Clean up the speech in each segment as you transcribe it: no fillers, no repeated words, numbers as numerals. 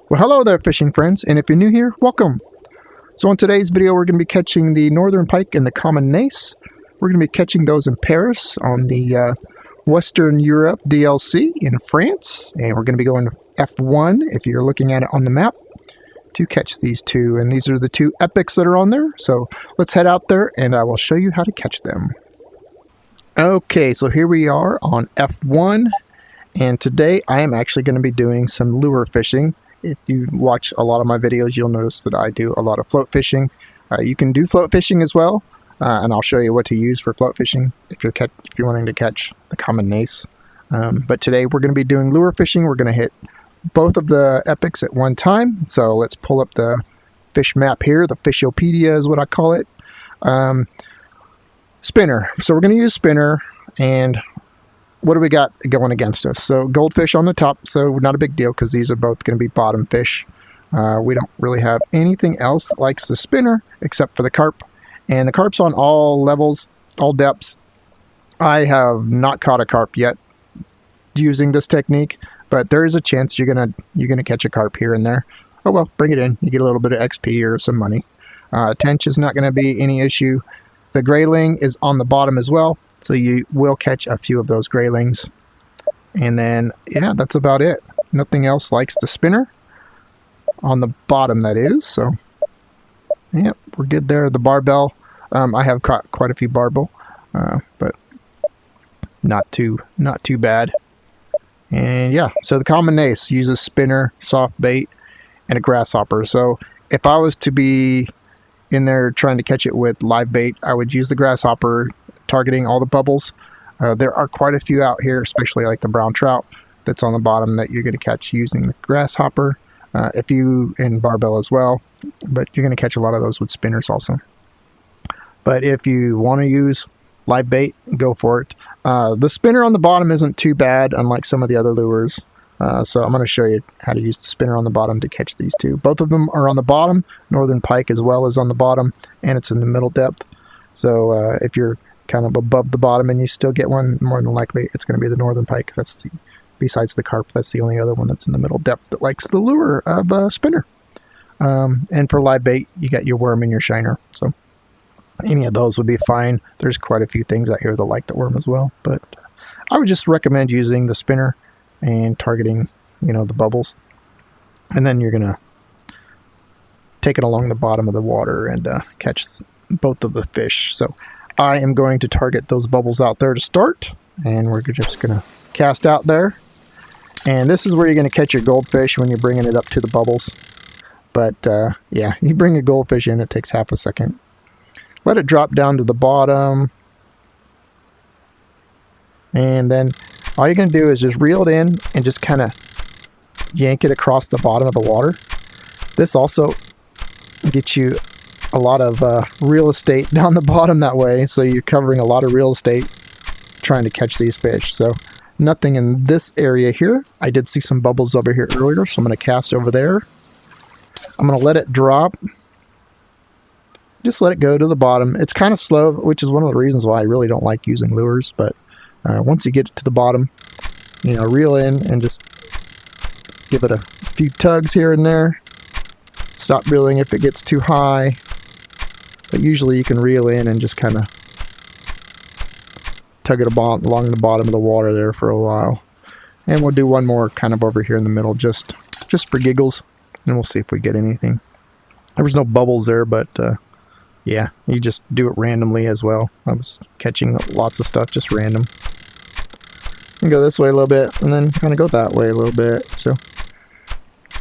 Well, hello there, fishing friends, and if you're new here, welcome. So in today's video, we're going to be catching the Northern Pike and the Common Nase. We're going to be catching those in Paris on the Western Europe DLC in France, and we're going to be going to F1 if you're looking at it on the map to catch these two. And these are the two epics that are on there. So let's head out there, and I will show you how to catch them. Okay, so here we are on F1, and today I am actually going to be doing some lure fishing. If you watch a lot of my videos, you'll notice that I do a lot of float fishing. You can do float fishing as well, and I'll show you what to use for float fishing if you're wanting to catch the Common Nase. But today we're going to be doing lure fishing. We're going to hit both of the epics at one time. So let's pull up the fish map here. The Fishopedia is what I call it. Spinner. So we're going to use spinner, and what do we got going against us? So goldfish on the top, so not a big deal because these are both going to be bottom fish. We don't really have anything else that likes the spinner except for the carp. And the carp's on all levels, all depths. I have not caught a carp yet using this technique, but there is a chance you're gonna catch a carp here and there. Oh well, bring it in. You get a little bit of XP or some money. Tench is not going to be any issue. The grayling is on the bottom as well, so you will catch a few of those graylings. And then, yeah, that's about it. Nothing else likes the spinner. On the bottom, that is. So, yep, we're good there. The barbel, I have caught quite a few barbel, but not too bad. And yeah, so the Common Nase uses spinner, soft bait, and a grasshopper. So if I was to be in there trying to catch it with live bait, I would use the grasshopper, targeting all the bubbles. There are quite a few out here, especially like the brown trout that's on the bottom that you're going to catch using the grasshopper. And barbel as well, but you're going to catch a lot of those with spinners also. But if you want to use live bait, go for it. The spinner on the bottom isn't too bad, unlike some of the other lures. So I'm going to show you how to use the spinner on the bottom to catch these two. Both of them are on the bottom. Northern Pike as well is on the bottom, and it's in the middle depth. So if you're kind of above the bottom and you still get one, more than likely it's going to be the Northern Pike. Besides the carp, that's the only other one that's in the middle depth that likes the lure of a spinner. And for live bait, you got your worm and your shiner. So any of those would be fine. There's quite a few things out here that like the worm as well, but I would just recommend using the spinner and targeting, the bubbles. And then you're going to take it along the bottom of the water and catch both of the fish. So I am going to target those bubbles out there to start, and we're just going to cast out there. And this is where you're going to catch your goldfish when you're bringing it up to the bubbles. But yeah, you bring a goldfish in, it takes half a second. Let it drop down to the bottom. And then all you're going to do is just reel it in and just kind of yank it across the bottom of the water. This also gets you a lot of real estate down the bottom that way. So you're covering a lot of real estate trying to catch these fish. So nothing in this area here. I did see some bubbles over here earlier, so I'm going to cast over there. I'm going to let it drop. Just let it go to the bottom. It's kind of slow, which is one of the reasons why I really don't like using lures. But once you get it to the bottom, reel in and just give it a few tugs here and there. Stop reeling if it gets too high. But usually you can reel in and just kind of tug it along the bottom of the water there for a while. And we'll do one more kind of over here in the middle just for giggles, and we'll see if we get anything. There was no bubbles there, but yeah, you just do it randomly as well. I was catching lots of stuff just random. And go this way a little bit, and then kind of go that way a little bit. So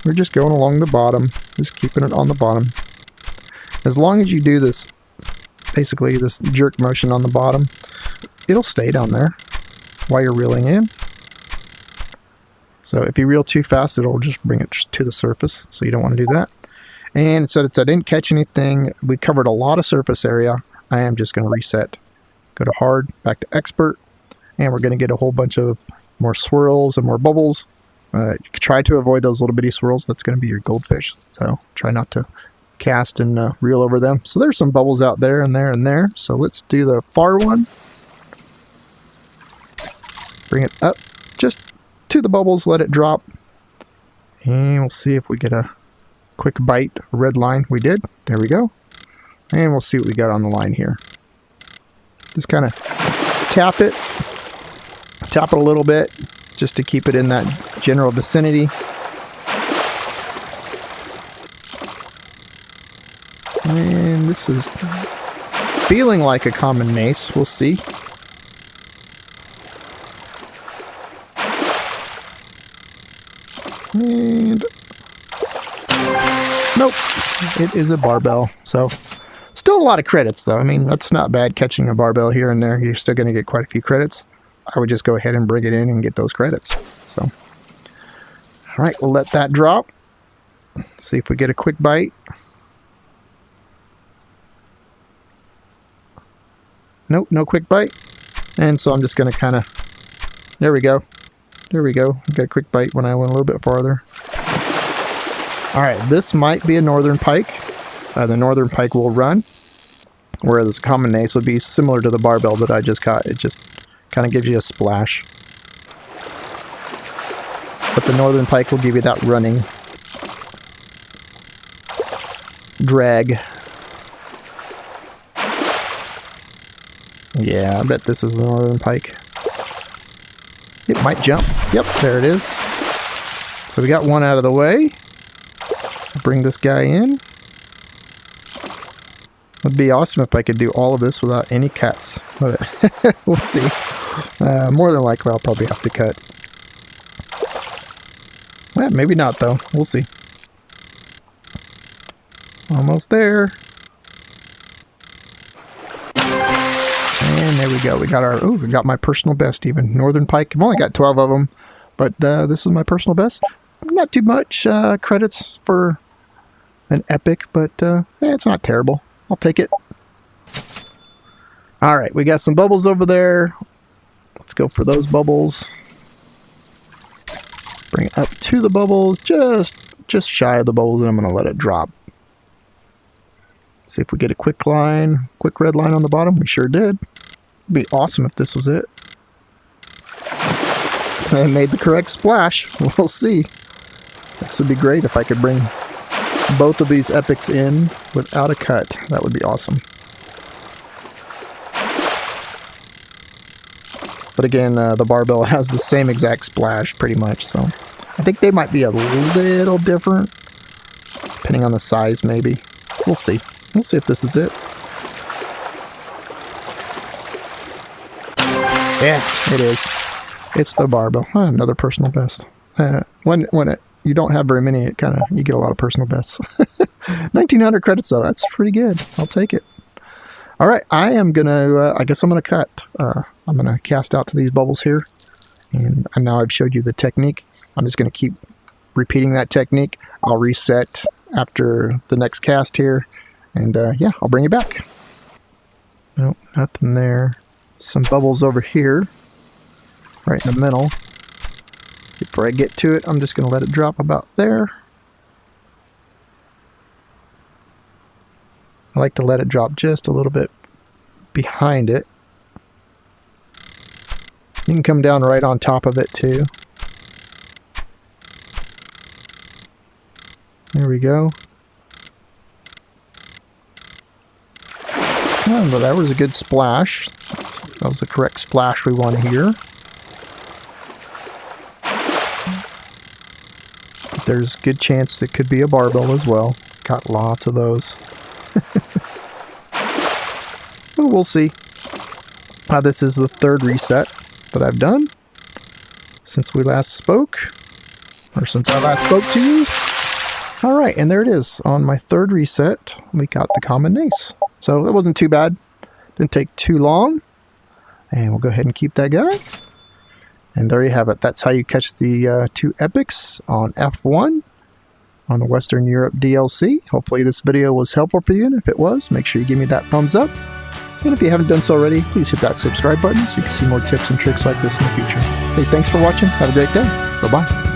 we're just going along the bottom, just keeping it on the bottom. As long as you do this, basically this jerk motion on the bottom, it'll stay down there while you're reeling in. So if you reel too fast, it'll just bring it to the surface. So you don't want to do that. And it said I didn't catch anything. We covered a lot of surface area. I am just going to reset. Go to hard, back to expert. And we're going to get a whole bunch of more swirls and more bubbles. You can try to avoid those little bitty swirls. That's going to be your goldfish. So try not to cast and reel over them. So there's some bubbles out there and there and there. So let's do the far one. Bring it up just to the bubbles, let it drop, And we'll see if we get a quick bite, a red line. We did. There we go. And we'll see what we got on the line here. Just kind of tap it a little bit just to keep it in that general vicinity. And this is feeling like a common nase. We'll see. And nope, it is a barbel. So still a lot of credits though. I mean, that's not bad catching a barbel here and there. You're still going to get quite a few credits. I would just go ahead and bring it in and get those credits. So, all right, we'll let that drop. See if we get a quick bite. Nope, no quick bite. And so I'm just going to kind of, there we go. There we go. Got a quick bite when I went a little bit farther. All right, this might be a northern pike. The northern pike will run, whereas a common nase would be similar to the barbel that I just caught. It just kind of gives you a splash. But the northern pike will give you that running drag. Yeah, I bet this is the northern pike. It might jump. Yep, there it is. So we got one out of the way. I'll bring this guy in. Would be awesome if I could do all of this without any cuts. We'll see. More than likely, I'll probably have to cut. Well, maybe not, though. We'll see. Almost there. And there we go. We got our, we got my personal best even. Northern pike. I've only got 12 of them, but this is my personal best. Not too much credits for an epic, but it's not terrible. I'll take it. All right, we got some bubbles over there. Let's go for those bubbles. Bring it up to the bubbles, just shy of the bubbles, and I'm going to let it drop. See if we get a quick line, quick red line on the bottom. We sure did. It'd be awesome if this was it. And made the correct splash. We'll see. This would be great if I could bring both of these epics in without a cut. That would be awesome. But again, the barbel has the same exact splash pretty much, so I think they might be a little different, depending on the size maybe. We'll see. We'll see if this is it. Yeah, it is. It's the barbel. Another personal best. When you don't have very many, it kind of, you get a lot of personal bests. 1900 credits though, that's pretty good. I'll take it. All right, I am gonna. I guess I'm gonna cut. I'm gonna cast out to these bubbles here, and now I've showed you the technique. I'm just gonna keep repeating that technique. I'll reset after the next cast here, and yeah, I'll bring you back. Nope, nothing there. Some bubbles over here, right in the middle. Before I get to it, I'm just gonna let it drop about there. I like to let it drop just a little bit behind it. You can come down right on top of it too. There we go. Oh, but that was a good splash. That was the correct splash we want to hear. But there's a good chance it could be a barbel as well. Got lots of those. Well, we'll see. This is the third reset that I've done since we last spoke, or since I last spoke to you. All right, and there it is. On my third reset, we got the common nase. So that wasn't too bad. Didn't take too long. And we'll go ahead and keep that guy. And there you have it. That's how you catch the two epics on F1 on the Western Europe DLC. Hopefully this video was helpful for you, and if it was, make sure you give me that thumbs up. And if you haven't done so already, please hit that subscribe button so you can see more tips and tricks like this in the future. Hey, thanks for watching. Have a great day. Bye-bye.